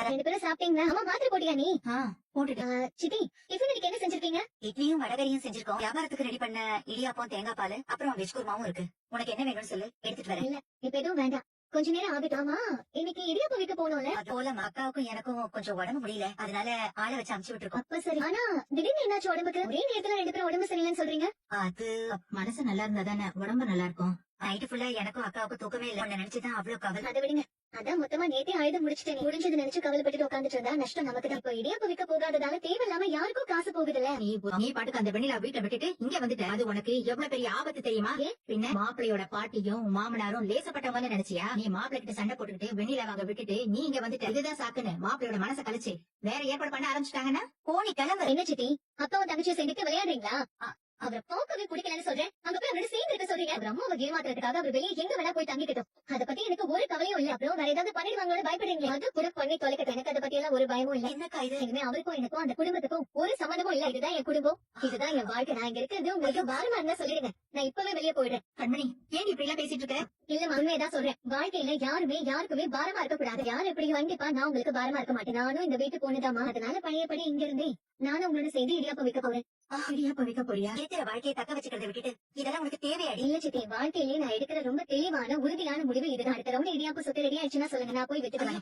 2 பேரும் சாப்பிட்டீங்களா? அம்மா மாத்திரை போட்டியா நீ? போட்டுட்டு சித்தி, டிஃபன் இன்னைக்கு என்ன செஞ்சிருக்கீங்க? இட்லியும் வடகரியும் செஞ்சிருக்கோம். வியாபாரத்துக்கு ரெடி பண்ண இடியாப்பம், தேங்காய் பால், அப்புறம் வெஜ் குருமாவும் இருக்கு. உனக்கு என்ன வேணும்னு சொல்லு, எடுத்துட்டு வரேன். இல்ல, இப்ப எதுவும் வேண்டாம். கொஞ்ச நேரம் ஆகட்டும். ஆமா, இன்னைக்கு இடியாப்பம் விற்க போனோம்ல? அது போல அக்காவுக்கும் எனக்கும் கொஞ்சம் உடம்பு முடியல, அதனால ஆளை வச்சு அமுச்சு விட்டுருக்கோம். அப்ப சரி. ஆனா திடீர்னு என்னாச்சு உடம்புக்கு? ஒரே நேரத்துல 2 பேரும் உடம்பு சரியில்லைன்னு சொல்றீங்க. அது மனசு நல்லா இருந்தா தானே உடம்பு நல்லா இருக்கும். நைட்டு ஃபுல்லா எனக்கும் அக்காவுக்கும் தூக்கமே இல்ல. உன்னை நினைச்சுதான் அவ்வளவு கவலை. அதை விடுங்க. அதான் மொத்தமா நேத்தே ஆயுதம் முடிச்சிட்டேன். முடிஞ்சது நினைச்சு கவலைப்பட்டு உட்காந்துட்டு இருந்தா நஷ்டம் நமக்கு தான். இப்போ இடியாப்பம் விற்க போகாததால தேவையில்லாம யாருக்கும் காசு போகுதுல்ல. நீ பாட்டுக்கு அந்த வெண்ணிலா வீட்டை விட்டுட்டு இங்க வந்துட்ட. அது உனக்கு எவ்வளவு பெரிய ஆபத்து தெரியுமா? பின்ன மாப்பிளையோட பாட்டியும் மாமனாரும் லேசப்பட்டவங்க நினைச்சியா? நீ மாப்பிள்ளை கிட்ட சண்டை போட்டுக்கிட்டு வெண்ணிலா வாங்க விட்டுட்டு நீ இங்க வந்துட்ட. இதுதான் சாக்குன்னு மாப்பிளையோட மனசை கழிச்சு வேற ஏற்பாடு பண்ண ஆரம்பிச்சுட்டாங்கன்னா போனி கிளம்பு. என்ன சித்தி, அக்காவும் தங்கச்சியும் சேர்ந்துட்டு விளையாடுறீங்களா? அவரை போக்கவே பிடிக்கலன்னு சொல்றேன். அங்க போய் அவரோட சேர்ந்து இருக்க சொல்றீங்க. அவர் அம்மாவை ஏமாத்துறதுக்காக அவர் வெளியே எங்க வேணா போய் தங்கிக்கிட்டோம். அதை பத்தி எனக்கு ஒரு கவலையும் இல்ல. அப்புறம் வேற ஏதாவது பண்ணிடுவாங்களோட பயப்படுறீங்க. அது கூட பண்ணி தொலைக்கட்டும். எனக்கு அதை பத்தி எல்லாம் ஒரு பயமும் இல்ல. என்னக்கா இது? இனிமே அவருக்கும் எனக்கும் அந்த குடும்பத்துக்கும் ஒரு சம்மந்தமும் இல்ல. இதுதான் என் குடும்பம், இதுதான் என் வாழ்க்கை. நான் இங்க இருக்கிறது உங்களுக்கு பாரமா இருந்தா சொல்லிடுங்க. நான் இப்பவே வெளியே போயிடுறேன். கண்மணி, ஏன் இப்படி எல்லாம் பேசிட்டு இருக்க? இல்ல, உண்மையதான் சொல்றேன். வாழ்க்கையில யாருமே யாருக்குமே பாரமா இருக்க கூடாது. யாரும் எப்படி கண்டிப்பா நான் உங்களுக்கு பாரமா இருக்க மாட்டேன். நானும் இந்த வீட்டு பொண்ணுதாமா. அதனால பழையபடி இங்க இருந்தே நானும் உங்களோட சேர்ந்து இடியாப்பம் விற்க போறேன். இடியாப்பம் விற்க போறியா? இருக்கிற வாழ்க்கையை தக்க வச்சுக்கிறத விட்டுட்டு இதெல்லாம் உனக்கு தேவையாடி? இல்ல சித்தி, வாழ்க்கையிலேயே நான் எடுக்கிற ரொம்ப தெளிவான உறுதியான முடிவு இதுதான். அடுத்த ரவுண்ட் இடியாப்பம் சுத்தி ரெடி ஆயிடுச்சுன்னா சொல்லுங்க, நான் போய் வித்துக்கலாம்.